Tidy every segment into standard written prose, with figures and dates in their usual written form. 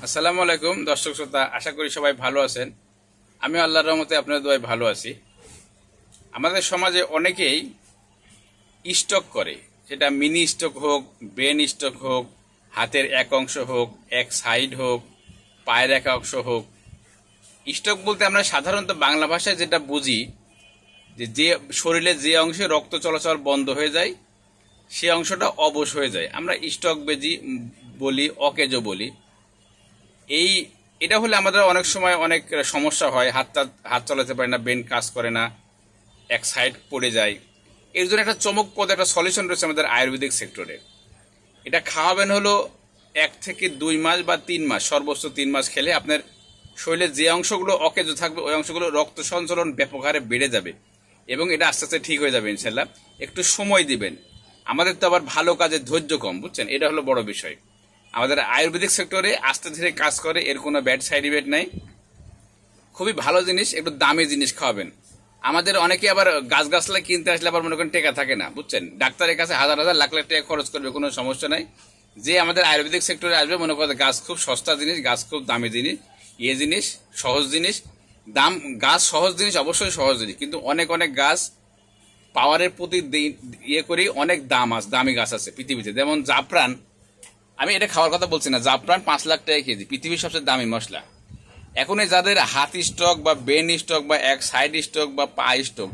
আসসালামু আলাইকুম দর্শক শ্রোতা, আশা করি সবাই ভালো আছেন। আমি আল্লাহর রহমতে আপনাদের দোয়ায় ভালো আছি। আমাদের সমাজে অনেকেই স্টক করে, সেটা মিনি স্টক হোক, ব্রেন স্টক হোক, হাতের এক অংশ হোক, এক সাইড হোক, পায়ের এক অংশ হোক। স্টক বলতে আমরা সাধারণত বাংলা ভাষায় যেটা বুঝি যে শরীরে যে অংশে রক্ত চলাচল বন্ধ হয়ে যায় সে অংশটা অবশ হয়ে যায়, আমরা স্টক বেজি বলি, অকেজো বলি। এটা হলে আমাদের অনেক সময় অনেক সমস্যা হয়, হাত চালাতে পারে না, ব্রেন কাজ করে না, এক সাইড পড়ে যায়। এর জন্য একটা চমকপ্রদ একটা সলিউশন রয়েছে আমাদের আয়ুর্বেদিক সেক্টরে। এটা খাওয়াবেন হলো 1 থেকে 2 মাস বা 3 মাস, সর্বোচ্চ 3 মাস খেলে আপনার শরীরে যে অংশগুলো অকেজো থাকবে ওই অংশগুলো রক্ত সঞ্চালন ব্যাপক হারে বেড়ে যাবে এবং এটা আস্তে আস্তে ঠিক হয়ে যাবে ইনশাল্লাহ। একটু সময় দিবেন। আমাদের তো আবার ভালো কাজের ধৈর্য কম, বুঝছেন, এটা হলো বড় বিষয়। আমাদের আয়ুর্বেদিক সেক্টরে আস্তে ধীরে কাজ করে, এর কোনো ব্যাড সাইড ইফেক্ট নাই। খুবই ভালো জিনিস, একটু দামি জিনিস খাওয়াবেন। আমাদের অনেকে আবার গাছগাছলা কিনতে আসলে আবার মনে করেন টেকা থাকে না, বুঝছেন, ডাক্তারের কাছে হাজার হাজার লাখ লাখ টাকা খরচ করবে, কোনো সমস্যা নাই। যে আমাদের আয়ুর্বেদিক সেক্টরে আসবে মনে করেন গাছ খুব সস্তা জিনিস, গাছ খুব দামি জিনিস, জিনিস সহজ জিনিস। গাছ সহজ জিনিস, অবশ্যই সহজ জিনিস, কিন্তু অনেক অনেক গাছ পাওয়ারের প্রতি করেই অনেক দামি গাছ আছে পৃথিবীতে। যেমন জাফরান, আমি এটা খাওয়ার কথা বলছি না, জাফরান 5 লাখ টাকা কেজি, পৃথিবীর সবচেয়ে দামি মশলা। এখন যাদের হাত স্টক বা ব্রেন স্টক বা এক সাইড স্টক বা পা স্টক,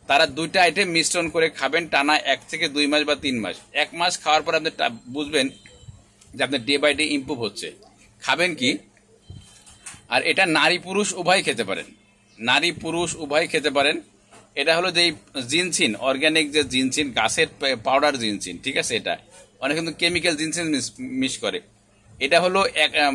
তারা 2টা আইটেম মিশ্রণ করে খাবেন টানা 1 থেকে 2 মাস বা 3 মাস। 1 মাস খাওয়ার পর আপনি বুঝবেন যে আপনার ডে বাই ডে ইম্প্রুভ হচ্ছে। খাবেন কি, আর এটা নারী পুরুষ উভয় খেতে পারেন, নারী পুরুষ উভয় খেতে পারেন। এটা হলো যে জিনসিন, অর্গানিক যে জিনসিন, গাছের পাউডার জিনসিন, ঠিক আছে। এটা অনেক কিন্তু কেমিক্যাল জিনসিন মিক্স করে। এটা হলো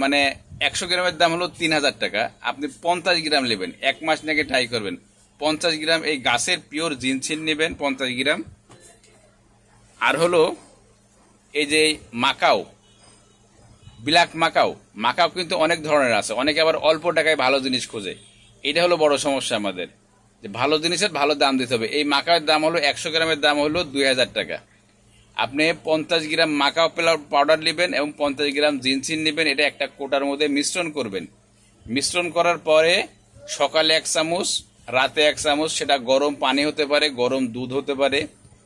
মানে 100 গ্রামের দাম হলো 3000 টাকা। আপনি 50 গ্রাম নেবেন, 1 মাস নাকি ট্রাই করবেন। 50 গ্রাম এই গাছের পিওর জিনসিন নেবেন, 50 গ্রাম। আর হলো এই যে মাকাও, ব্ল্যাক মাকাও, মাকাও কিন্তু অনেক ধরনের আছে, অনেকে আবার অল্প টাকায় ভালো জিনিস খোঁজে। এটা হলো বড় সমস্যা আমাদের, যে ভালো জিনিসের ভালো দাম দিতে হবে। এই মাকাওয়ের দাম হলো 100 গ্রামের দাম হলো 2000 টাকা। আপনি 50 গ্রাম মাকাও পাউডার নেবেন এবং 50 গ্রাম জিনসিন নেবেন, এটা একটা কোটার মধ্যে মিশ্রণ করবেন। মিশ্রণ করার পরে সকালে 1 চামচ, রাতে 1 চামচ, সেটা গরম পানি হতে পারে, গরম দুধ হতে পারে।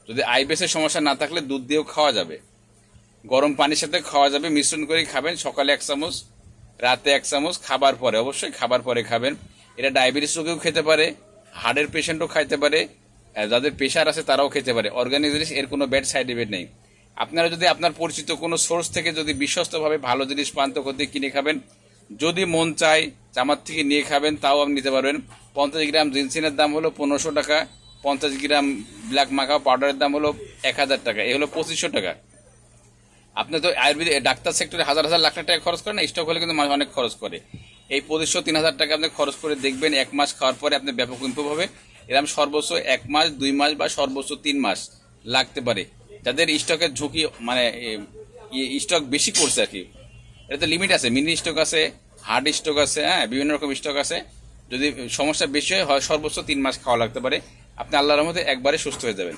যদি আইবিএসের সমস্যা না থাকলে দুধ দিয়েও খাওয়া যাবে, গরম পানির সাথে খাওয়া যাবে। মিশ্রণ করে খাবেন, সকালে 1 চামচ, রাতে 1 চামচ, খাবার পরে, অবশ্যই খাবার পরে খাবেন। এটা ডায়াবেটিস রোগীও খেতে পারে, হার্টের পেশেন্টও খাইতে পারে, যাদের প্রেশার আছে তারাও খেতে পারে। অর্গানিক জিনিস, এর কোনো ব্যাড সাইড ইফেক্ট নেই। আপনারা যদি আপনার পরিচিত কোনো সোর্স থেকে যদি বিশ্বস্তভাবে ভালো জিনিস পান তো কিনে খাবেন। যদি মন চায় আমার থেকে নিয়ে খাবেন, তাও আপনি নিতে পারবেন। 50 গ্রাম জিনসিনের দাম হলো 1500 টাকা, 50 গ্রাম ব্ল্যাক মাকাও পাউডারের দাম হলো 1000 টাকা, এ হলো 2500 টাকা। আপনি তো আয়ুর্বেদিক ডাক্তার সেক্টরে হাজার হাজার লাখ লাখ টাকা খরচ করেন, স্টক হলে কিন্তু অনেক খরচ করে। এই 2500-3000 টাকা আপনি খরচ করে দেখবেন, 1 মাস খাওয়ার পরে আপনি ব্যাপক ইমপ্রুভ হবে। এরকম সর্বোচ্চ 1 মাস, 2 মাস বা সর্বোচ্চ 3 মাস লাগতে পারে। যাদের স্টকের ঝুঁকি মানে স্টক বেশি করছে আর কি, এটা তো লিমিট আছে, মিনি স্টক আছে, হার্ড স্টক আছে, হ্যাঁ, বিভিন্ন রকম স্টক আছে। যদি সমস্যা বেশি হয় সর্বোচ্চ 3 মাস খাওয়া লাগতে পারে। আপনি আল্লাহর রহমতে একবারে সুস্থ হয়ে যাবেন।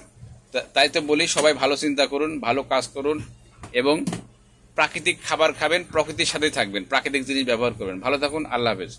তাই তো বলি, সবাই ভালো চিন্তা করুন, ভালো কাজ করুন এবং প্রাকৃতিক খাবার খাবেন, প্রকৃতির সাথেই থাকবেন, প্রাকৃতিক জিনিস ব্যবহার করবেন। ভালো থাকুন, আল্লাহ হাফেজ।